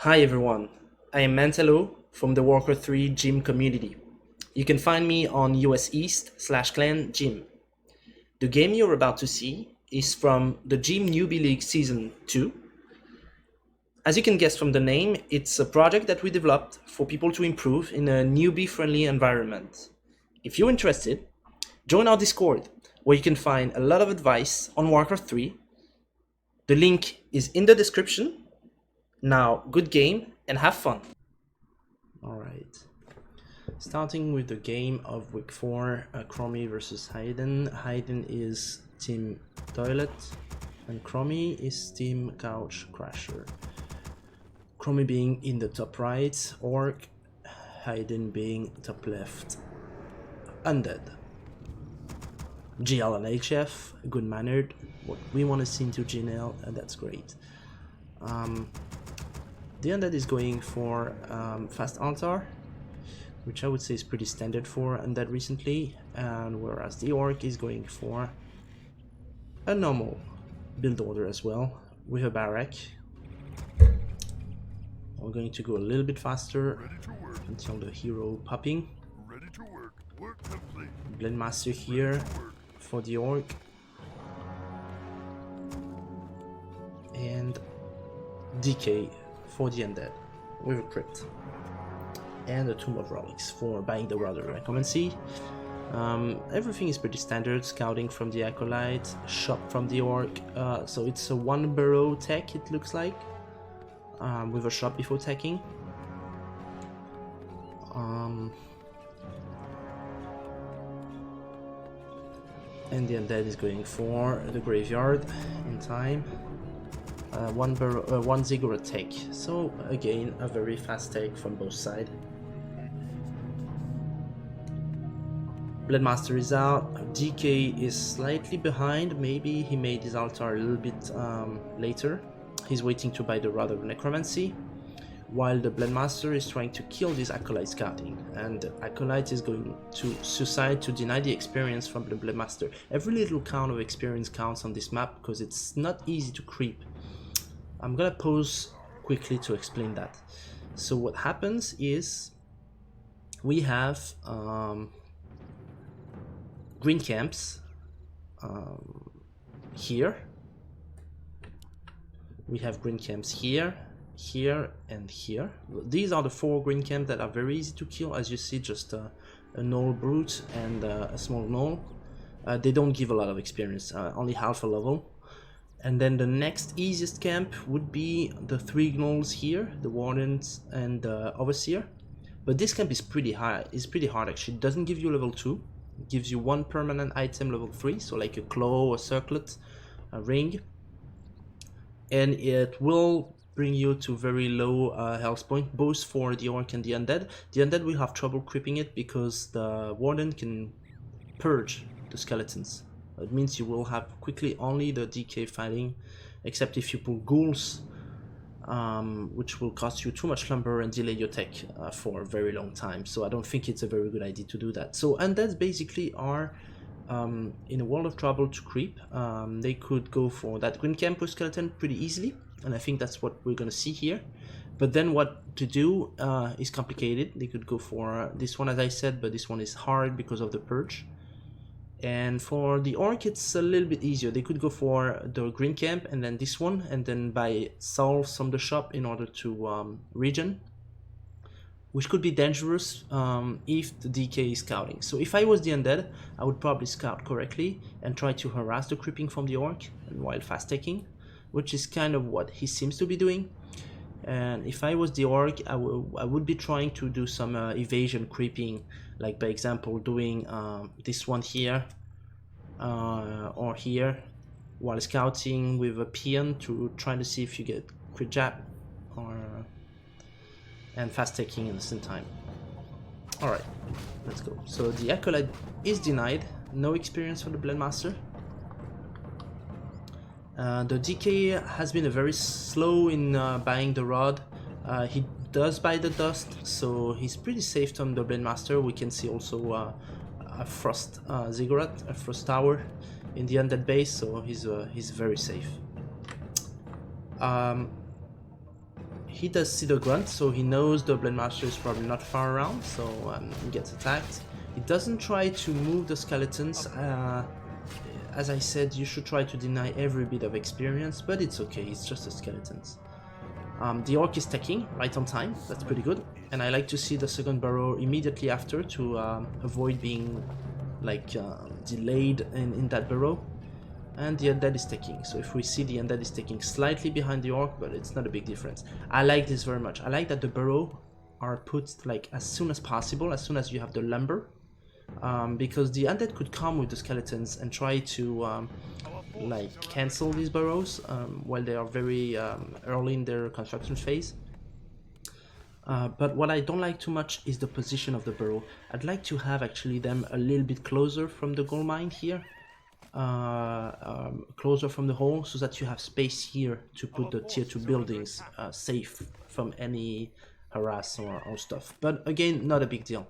Hi everyone, I am Mantelo from the Walker 3 gym community. You can find me on US East /clan gym. The game you're about to see is from the Gym Newbie League Season 2. As you can guess from the name, it's a project that we developed for people to improve in a newbie-friendly environment. If you're interested, join our Discord, where you can find a lot of advice on Warcraft 3. The link is in the description. Now, good game and have fun! Alright. Starting with the game of week 4, Cromi versus Hyaden. Hyaden is team Toilet and Cromi is team Couch Crasher. Cromi being in the top right, ORC, Hyaden being top left, Undead. GL and HF, good mannered, what we want to see into GNL, and that's great. The Undead is going for Fast Altar, which I would say is pretty standard for Undead recently, and whereas the Orc is going for a normal build order as well, with a Barrack. We're going to go a little bit faster until the hero popping. Blendmaster here for the Orc. And DK for the Undead with a crypt. And a Tomb of Relics for buying the Rather Recommency. Everything is pretty standard, scouting from the Acolyte, shop from the Orc, so it's a one burrow tech it looks like, with a shop before teching. And the Undead is going for the Graveyard in time. One ziggurat take, so again a very fast take from both sides. Bloodmaster is out, DK is slightly behind, maybe he made his altar a little bit later. He's waiting to buy the Rod of Necromancy, while the Bloodmaster is trying to kill this Acolyte scouting, and the Acolyte is going to suicide to deny the experience from the Bloodmaster. Every little count of experience counts on this map because it's not easy to creep. I'm gonna pause quickly to explain that. So what happens is we have green camps here. We have green camps here, here, and here. These are the 4 green camps that are very easy to kill. As you see, just a null brute and a small null. They don't give a lot of experience, only half a level. And then the next easiest camp would be the 3 gnolls here, the Wardens and the Overseer. But this camp is pretty hard actually. It doesn't give you level 2. It gives you 1 permanent item level 3, so like a claw, a circlet, a ring. And it will bring you to very low health point, both for the Orc and the Undead. The Undead will have trouble creeping it because the Warden can purge the skeletons. It means you will have quickly only the DK fighting, except if you pull ghouls, which will cost you too much lumber and delay your tech for a very long time. So I don't think it's a very good idea to do that. So Undeads basically are in a world of trouble to creep. They could go for that Green Camper skeleton pretty easily, and I think that's what we're gonna see here. But then what to do is complicated. They could go for this one, as I said, but this one is hard because of the purge. And for the Orc, it's a little bit easier. They could go for the green camp and then this one, and then buy salves from the shop in order to regen, which could be dangerous if the DK is scouting. So if I was the Undead, I would probably scout correctly and try to harass the creeping from the Orc while fast taking, which is kind of what he seems to be doing. And if I was the Orc, I would be trying to do some evasion creeping, like by example doing this one here or here, while scouting with a peon to try to see if you get crit jab and fast taking at the same time. Alright, let's go. So the Acolyte is denied, no experience for the Bloodmaster. The DK has been very slow in buying the rod. He does buy the dust, so he's pretty safe on the Blendmaster. We can see also a Frost Ziggurat, a Frost Tower in the Undead base, so he's very safe. he does see the grunt, so he knows the Blade Master is probably not far around, so he gets attacked. He doesn't try to move the skeletons. As I said, you should try to deny every bit of experience, but it's okay, it's just the skeletons. The orc is stacking right on time, that's pretty good. And I like to see the second burrow immediately after to avoid being like delayed in that burrow. And the undead is taking. So if we see the undead is taking slightly behind the orc, but it's not a big difference. I like this very much. I like that the burrow are put like as soon as possible, as soon as you have the lumber, because the undead could come with the skeletons and try to like cancel these burrows while they are very early in their construction phase. But what I don't like too much is the position of the burrow. I'd like to have actually them a little bit closer from the gold mine here. Closer from the hole, so that you have space here to put the tier 2 buildings safe from any harass or stuff. But again, not a big deal.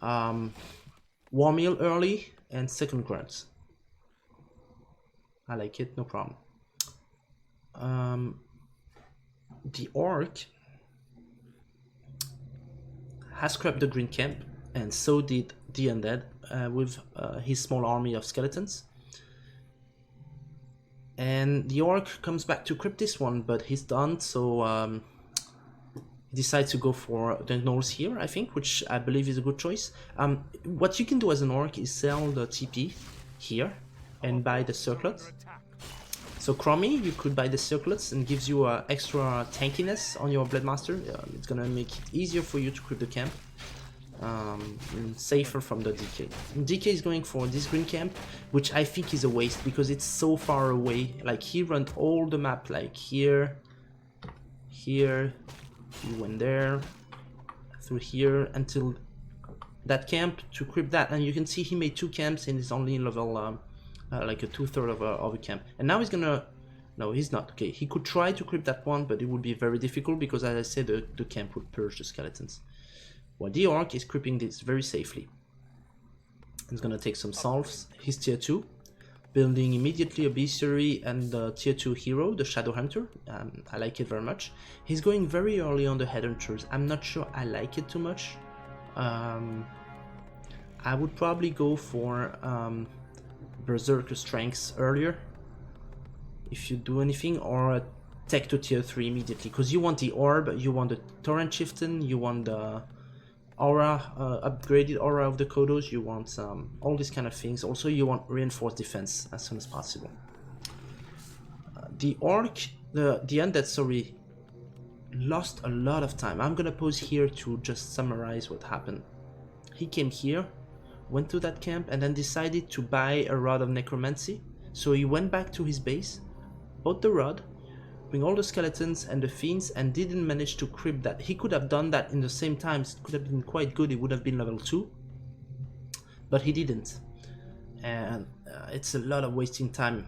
War meal early and second grunts. I like it, no problem. The orc has scrapped the green camp, and so did the undead with his small army of skeletons. And the orc comes back to crypt this one, but he's done, so he decides to go for the gnolls here, I think, which I believe is a good choice. What you can do as an orc is sell the TP here and buy the circlet. So Cromi, you could buy the circlets and gives you extra tankiness on your Blade Master. It's gonna make it easier for you to crypt the camp. Safer from the DK. DK is going for this green camp, which I think is a waste because it's so far away. Like he ran all the map, like here, here, he went there, through here until that camp to crypt that, and you can see he made 2 camps and he's only in level like a 2/3 of a camp. And now he's gonna, no, he's not. Okay, he could try to crypt that one, but it would be very difficult because, as I said, the camp would purge the skeletons. While the orc is creeping this very safely. He's gonna take some salves. He's tier 2, building immediately a bestiary and the tier 2 hero, the Shadow Hunter. I like it very much. He's going very early on the Headhunters. I'm not sure I like it too much. I would probably go for Berserker Strengths earlier, if you do anything, or tech to tier 3 immediately, because you want the orb, you want the Torrent Chieftain, you want the aura, upgraded aura of the Kodos, you want all these kind of things. Also you want reinforced defense as soon as possible. The orc, the undead, sorry, lost a lot of time. I'm gonna pause here to just summarize what happened. He came here, went to that camp, and then decided to buy a Rod of Necromancy. So he went back to his base, bought the rod, bring all the skeletons and the fiends, and didn't manage to crypt that. He could have done that in the same time. It could have been quite good. It would have been level 2, but he didn't. And it's a lot of wasting time.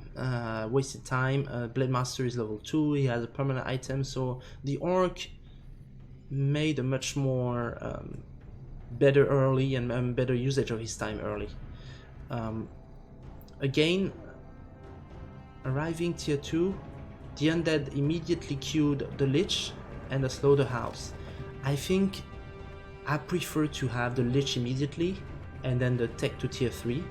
Wasted time. Blade Master is level 2. He has a permanent item, so the orc made a much more better early and better usage of his time early. Again, arriving tier 2, the undead immediately queued the Lich and the Slaughterhouse. I think I prefer to have the Lich immediately and then the tech to tier 3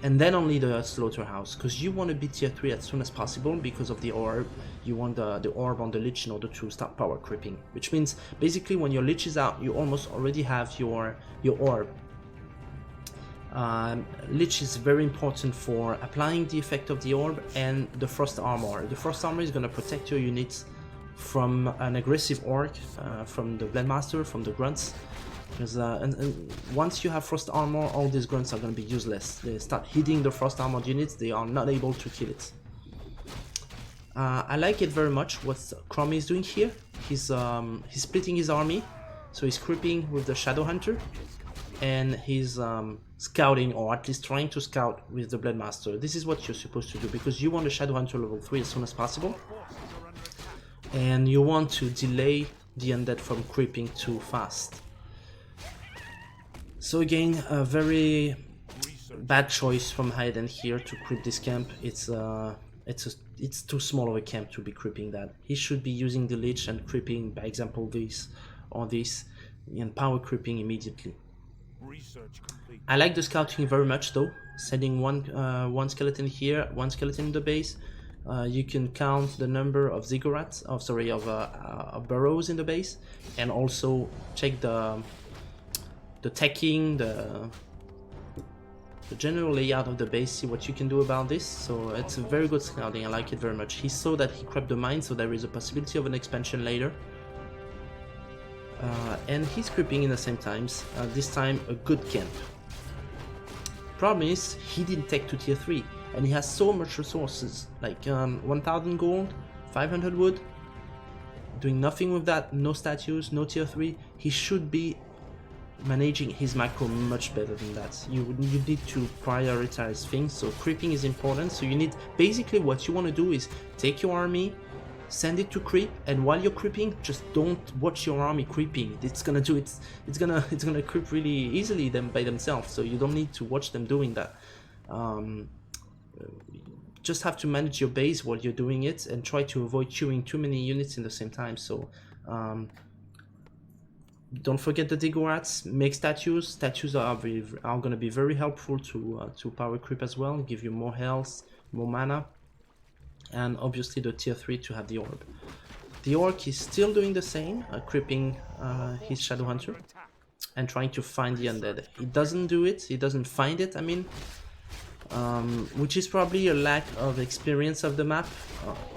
and then only the Slaughterhouse, because you want to be tier 3 as soon as possible because of the orb. You want the orb on the Lich in order to start power creeping, which means basically when your Lich is out, you almost already have your orb. Lich is very important for applying the effect of the orb and the Frost Armor. The Frost Armor is going to protect your units from an aggressive orc, from the Blade Master, from the grunts. Because and once you have Frost Armor, all these grunts are going to be useless. They start hitting the Frost Armored units, they are not able to kill it. I like it very much what Cromi is doing here. He's splitting his army, so he's creeping with the Shadow Hunter, and he's scouting, or at least trying to scout with the Blade Master. This is what you're supposed to do, because you want the Shadow Hunter level 3 as soon as possible, and you want to delay the undead from creeping too fast. So again, a very bad choice from Hyaden here to creep this camp. It's it's too small of a camp to be creeping that. He should be using the Lich and creeping, by example, this or this, and power creeping immediately. I like the scouting very much though. Sending one skeleton here, one skeleton in the base. You can count the number of ziggurats, of burrows in the base, and also check the teching, the general layout of the base, see what you can do about this. So it's a very good scouting, I like it very much. He saw that he crept the mine, so there is a possibility of an expansion later. And he's creeping in the same times, this time a good camp. Problem is, he didn't take to tier 3, and he has so much resources, like 1000 gold, 500 wood, doing nothing with that, no statues, no tier 3. He should be managing his macro much better than that. You need to prioritize things, so creeping is important. So you need, basically what you want to do is take your army, send it to creep, and while you're creeping, just don't watch your army creeping. It's gonna do it. It's gonna creep really easily by themselves. So you don't need to watch them doing that. Just have to manage your base while you're doing it, and try to avoid queuing too many units in the same time. So don't forget the ziggurats. Make statues. Statues are gonna be very helpful to power creep as well. Give you more health, more mana. And obviously the tier 3 to have the orb. The orc is still doing the same, creeping his shadow hunter and trying to find the undead. He doesn't do it, he doesn't find it, I mean, which is probably a lack of experience of the map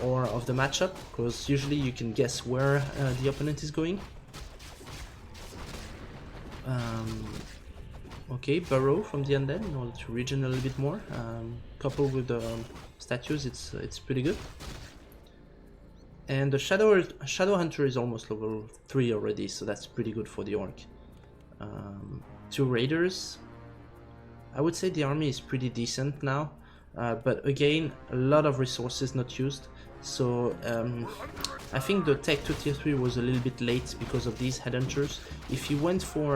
or of the matchup, because usually you can guess where the opponent is going. Okay, burrow from the undead in order to regen a little bit more. Coupled with the statues, it's pretty good. And the shadow hunter is almost level 3 already, so that's pretty good for the orc. 2 raiders. I would say the army is pretty decent now, but again, a lot of resources not used. So I think the tech to tier 3 was a little bit late because of these headhunters. If he went for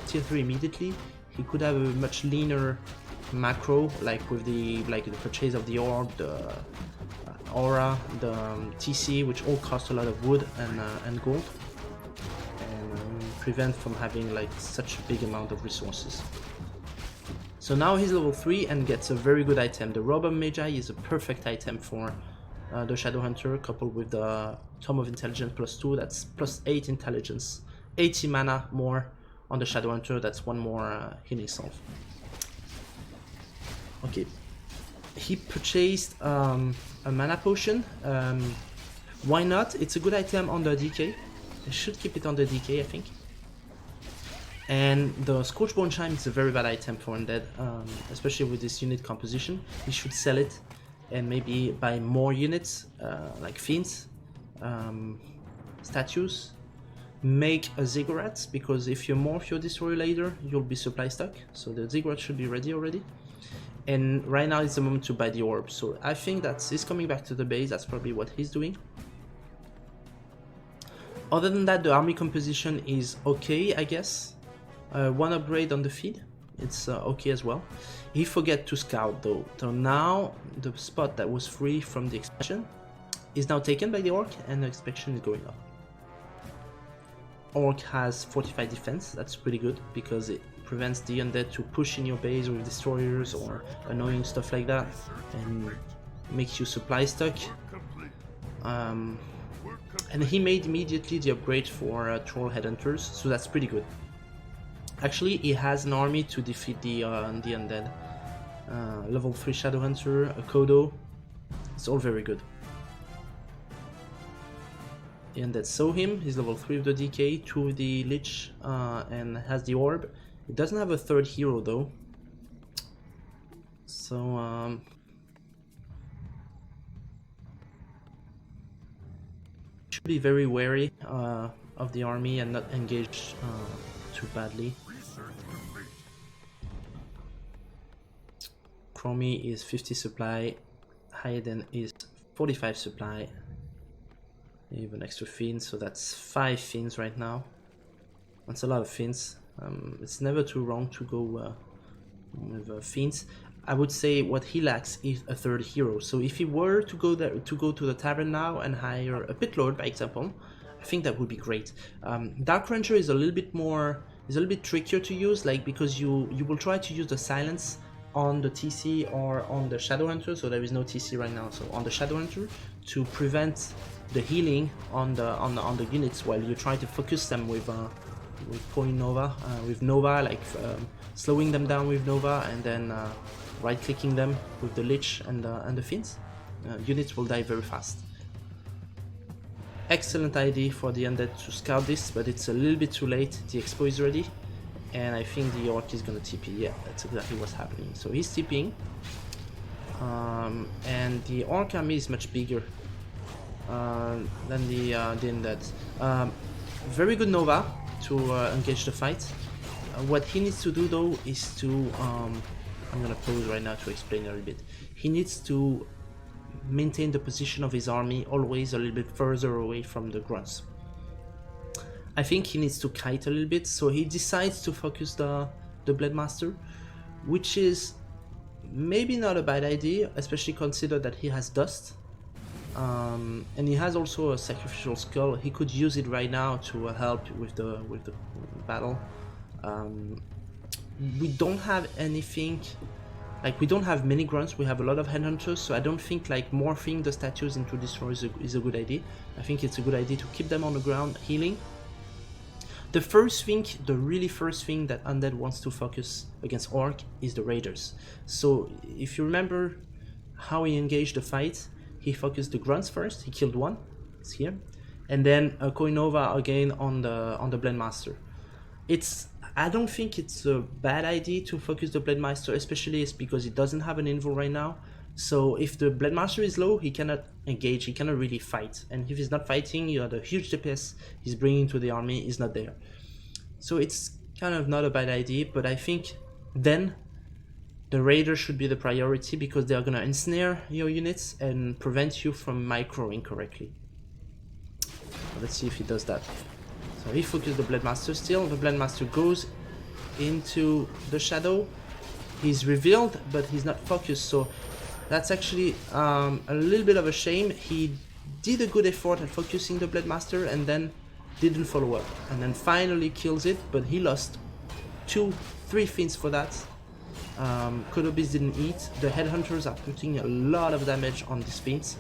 tier 3 immediately, he could have a much leaner macro, like with the purchase of the orb, the aura, the TC, which all cost a lot of wood and gold, and prevent from having like such a big amount of resources. So now he's level 3 and gets a very good item. The Robe of Magi is a perfect item for the Shadow Hunter, coupled with the Tome of Intelligence +2, that's +8 intelligence, 80 mana more on the Shadow Hunter, that's 1 more healing salve. Okay, he purchased a mana potion. Why not? It's a good item on the DK. I should keep it on the DK, I think. And the Scorchbone Chime is a very bad item for undead, especially with this unit composition. You should sell it and maybe buy more units, like fiends, statues. Make a ziggurat, because if you morph your destroyer later, you'll be supply stuck. So the ziggurat should be ready already. And right now is the moment to buy the orb. So I think that he's coming back to the base. That's probably what he's doing. Other than that, the army composition is okay, I guess. 1 upgrade on the feed, it's okay as well. He forgot to scout though. So now the spot that was free from the expansion is now taken by the orc, and the expansion is going up. Orc has 45 defense, that's pretty good, because it prevents the undead to push in your base with destroyers or annoying stuff like that, and makes you supply stuck. And he made immediately the upgrade for troll headhunters, so that's pretty good. Actually, he has an army to defeat the undead. Level 3 Shadow Hunter, a Kodo, it's all very good. The undead saw him, he's level 3 with the DK, 2 with the Lich, and has the orb. It doesn't have a 3rd hero though, so should be very wary of the army and not engage too badly. Cromi is 50 supply, Hyaden is 45 supply. Even extra fiends, so that's 5 fiends right now. That's a lot of fiends. It's never too wrong to go with fiends. I would say what he lacks is a third hero. So if he were to go there, to go to the tavern now and hire a pit lord, by example, I think that would be great. Dark Ranger is a little bit trickier to use, like because you will try to use the silence on the TC or on the Shadowhunter, so there is no TC right now. So on the Shadowhunter to prevent the healing on the units while you try to focus them with Point Nova, with Nova, like slowing them down with Nova and then right-clicking them with the Lich and the Fiends. Units will die very fast. Excellent idea for the Undead to scout this, but it's a little bit too late. The Expo is ready, and I think the Orc is gonna TP. Yeah, that's exactly what's happening. So he's TPing, and the Orc army is much bigger than the Undead. Very good Nova to engage the fight. What he needs to do though is to, I'm gonna pause right now to explain a little bit. He needs to maintain the position of his army always a little bit further away from the grunts. I think he needs to kite a little bit, so he decides to focus the Bloodmaster, which is maybe not a bad idea, especially consider that he has dust. And he has also a sacrificial skull. He could use it right now to help with the battle. We don't have anything, like we don't have many grunts, we have a lot of headhunters, so I don't think like morphing the statues into destroyers is a good idea. I think it's a good idea to keep them on the ground healing. The first thing, the really first thing that Undead wants to focus against Orc is the Raiders. So if you remember how he engaged the fight, he focused the grunts first, he killed one, it's here, and then a Koinova again on the Blendmaster. I don't think it's a bad idea to focus the Bloodmaster, especially it's because he doesn't have an invo right now. So if the Bloodmaster is low, he cannot engage, he cannot really fight. And if he's not fighting, you know, the huge DPS he's bringing to the army is not there. So it's kind of not a bad idea, but I think then the Raider should be the priority because they are gonna ensnare your units and prevent you from microing correctly. Let's see if he does that. So he focuses the Bloodmaster still. The Bloodmaster goes into the shadow. He's revealed, but he's not focused. So that's actually a little bit of a shame. He did a good effort at focusing the Bloodmaster and then didn't follow up. And then finally kills it, but he lost 2-3 Fiends for that. Kodobis didn't eat. The Headhunters are putting a lot of damage on these Fiends.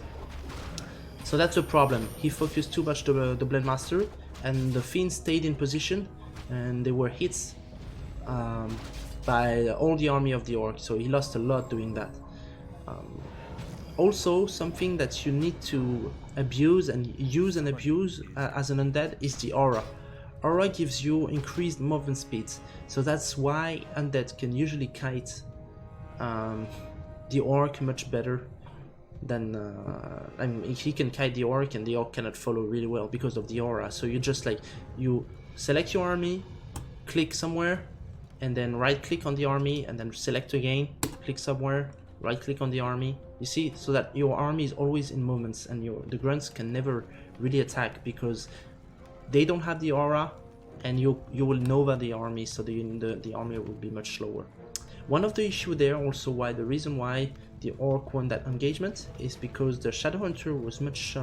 So that's a problem. He focused too much the Bloodmaster, and the Fiends stayed in position, and they were hit by all the army of the Orc, so he lost a lot doing that. Also, something that you need to abuse and use and abuse as an Undead is the Aura. Aura gives you increased movement speed, so that's why Undead can usually kite the Orc much better than I mean, he can kite the Orc and the Orc cannot follow really well because of the Aura. So you just like, you select your army, click somewhere, and then right click on the army, and then select again, click somewhere, right click on the army. You see, so that your army is always in movements, and the grunts can never really attack because they don't have the Aura, and you will Nova the army, so the army will be much slower. One of the issue there also, why the reason why the Orc won that engagement is because the Shadowhunter was much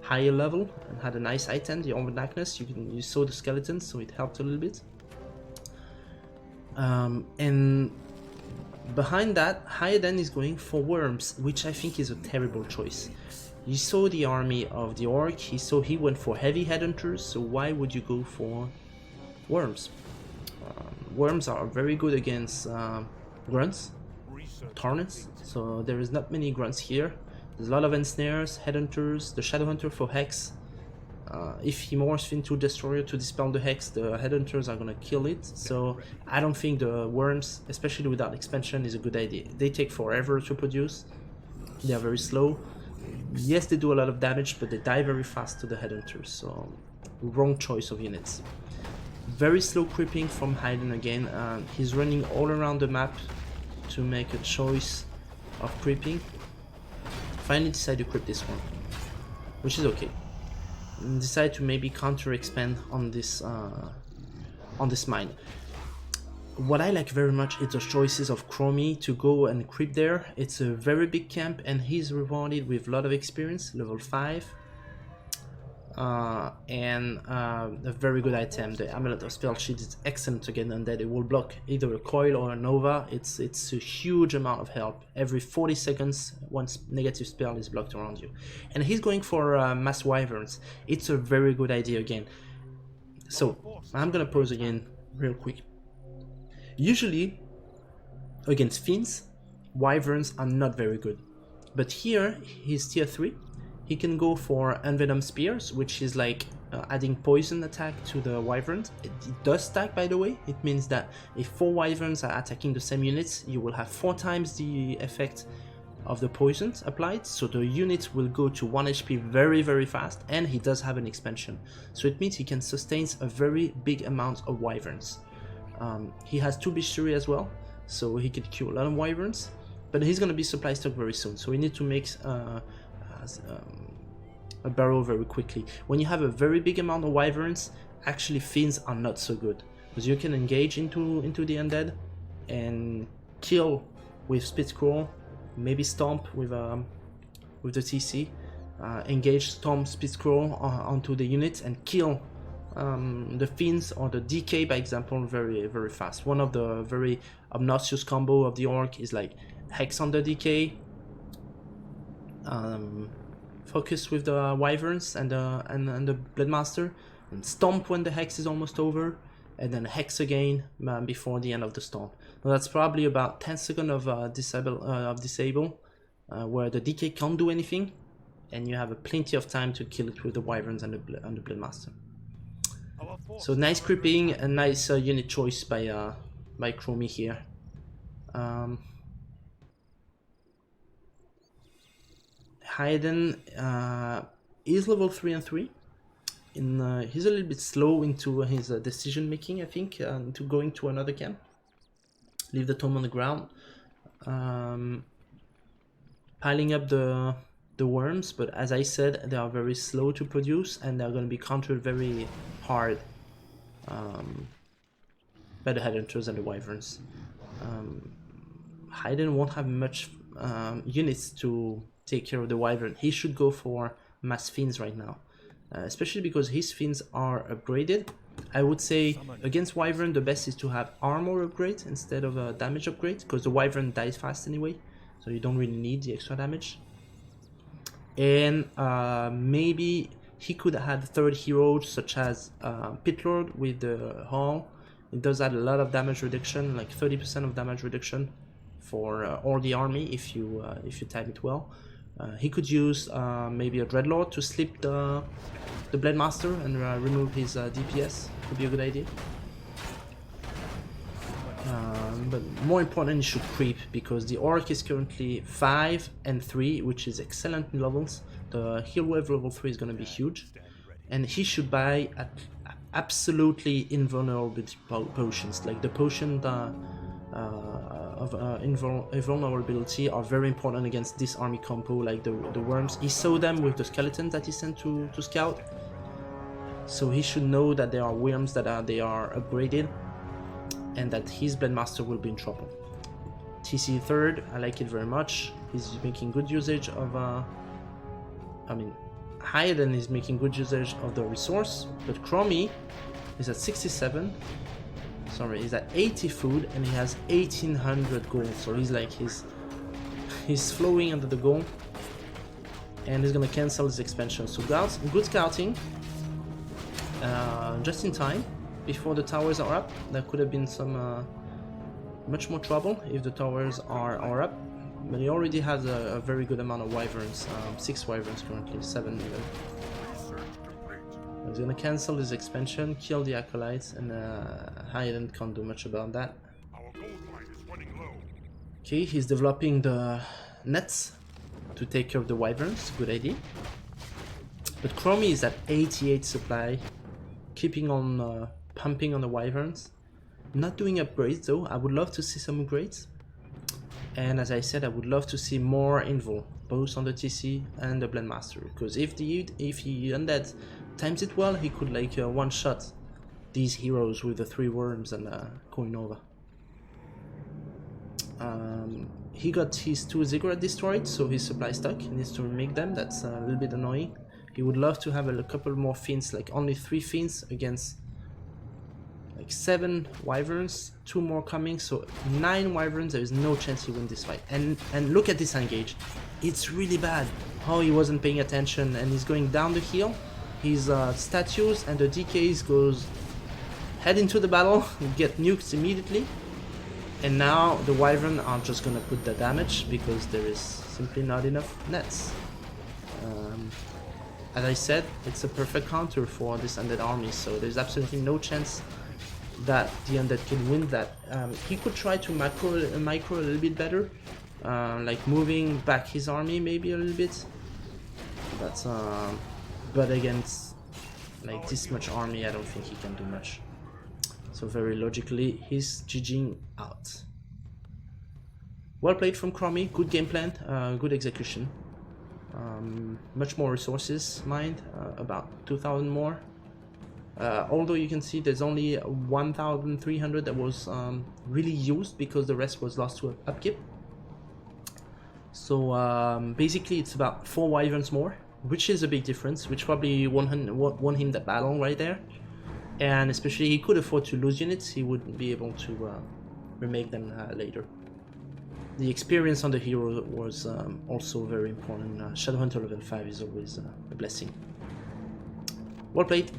higher level and had a nice item, the Armored Darkness. You saw the skeletons, so it helped a little bit. And behind that, Hyaden is going for Worms, which I think is a terrible choice. You saw the army of the Orc, he went for heavy Headhunters, so why would you go for Worms? Worms are very good against grunts, Tornets, so there is not many grunts here. There's a lot of ensnares, Headhunters, the Shadowhunter for Hex. If he morphs into Destroyer to dispel the Hex, the Headhunters are gonna kill it, so I don't think the Worms, especially without expansion, is a good idea. They take forever to produce, they are very slow. Yes, they do a lot of damage, but they die very fast to the Headhunters, so wrong choice of units. Very slow creeping from Hyaden again. He's running all around the map to make a choice of creeping. Finally decide to creep this one, which is okay. And decide to maybe counter expand on this mine. what I like very much is the choices of Cromi to go and creep there. It's a very big camp and he's rewarded with a lot of experience, level 5. And a very good item. The Amulet of Spell Shield is excellent again, and that it will block either a coil or a nova. It's a huge amount of help. Every 40 seconds, one negative spell is blocked around you. And he's going for Mass Wyverns. It's a very good idea again. So I'm gonna pause again real quick. Usually against Fiends, Wyverns are not very good. But here he's tier 3. He can go for Envenom Spears, which is like adding poison attack to the Wyverns. It does stack, by the way. It means that if 4 Wyverns are attacking the same units, you will have 4 times the effect of the poisons applied. So the unit will go to 1 HP very, very fast, and he does have an expansion. So it means he can sustain a very big amount of Wyverns. He has 2 Bestiary as well, so he could kill a lot of Wyverns. But he's going to be supply stock very soon, so we need to make a barrel very quickly. When you have a very big amount of Wyverns, actually Fiends are not so good, because you can engage into the undead and kill with Spit Scroll, maybe Stomp with the TC, engage, Stomp, Spit Scroll onto the unit and kill the Fiends or the DK, by example, very, very fast. One of the very obnoxious combo of the Orc is like Hex on the DK, focus with the Wyverns and the Bloodmaster, and Stomp when the Hex is almost over, and then Hex again before the end of the Stomp. Now that's probably about 10 seconds of disable, where the DK can't do anything, and you have plenty of time to kill it with the Wyverns and the Bloodmaster. So nice creeping, a nice unit choice by Cromi here. Hyaden is level 3 and 3. He's a little bit slow into his decision making, I think, into going to another camp. Leave the tome on the ground. Piling up the worms, but as I said, they are very slow to produce and they're going to be countered very hard by the Headhunters and the Wyverns. Hyaden won't have much units to take care of the Wyvern. He should go for Mass Fiends right now, especially because his Fiends are upgraded. I would say against Wyvern the best is to have armor upgrade instead of a damage upgrade, because the Wyvern dies fast anyway, so you don't really need the extra damage. And maybe he could add third hero such as Pitlord with the Hall. It does add a lot of damage reduction, like 30% of damage reduction for all the army if you time it well. He could use maybe a Dreadlord to slip the Bloodmaster and remove his DPS. Could be a good idea. But more important, he should creep, because the Orc is currently 5 and 3, which is excellent in levels. The heal wave level 3 is going to be huge, and he should buy absolutely invulnerable potions, like the potion of invulnerability are very important against this army compo, like the worms. He saw them with the skeletons that he sent to scout, so he should know that there are worms that they are upgraded, and that his Bloodmaster will be in trouble. TC third, I like it very much. He's making good usage of Hyaden is making good usage of the resource, but Cromi is at 67. Sorry, he's at 80 food and he has 1800 gold, so he's flowing under the goal, and he's gonna cancel his expansion. So good scouting, just in time before the towers are up. There could have been some much more trouble if the towers are up, but he already has a very good amount of Wyverns, 6 Wyverns currently, 7 even. He's gonna cancel his expansion, kill the Acolytes, and Hyaden can't do much about that. Okay, he's developing the nets to take care of the Wyverns, good idea. But Cromi is at 88 supply, keeping on pumping on the Wyverns. Not doing upgrades though. I would love to see some upgrades. And as I said, I would love to see more invul, both on the TC and the Bloodmaster, because if he undead times it well, he could like one-shot these heroes with the 3 worms and Coin Nova. He got his 2 ziggurat destroyed, so his supply stock. He needs to remake them. That's a little bit annoying. He would love to have a couple more fins, like only 3 fins against like 7 wyverns, 2 more coming, so 9 wyverns. There is no chance he wins this fight. And look at this engage. It's really bad. Oh, he wasn't paying attention, and he's going down the hill. His statues and the DKs goes head into the battle, get nuked immediately. And now the wyvern are just gonna put the damage because there is simply not enough nets. As I said, it's a perfect counter for this undead army, so there's absolutely no chance that the undead can win that. He could try to micro a little bit better, like moving back his army maybe a little bit. But against like this much army, I don't think he can do much. So very logically, he's GGing out. Well played from Cromi, good game plan, good execution. Much more resources mined, about 2,000 more. Although you can see there's only 1,300 that was really used because the rest was lost to upkeep. So basically it's about 4 wyverns more, which is a big difference, which probably won him the battle right there. And especially he could afford to lose units, he would be able to remake them later. The experience on the hero was also very important. Shadowhunter level 5 is always a blessing. Well played.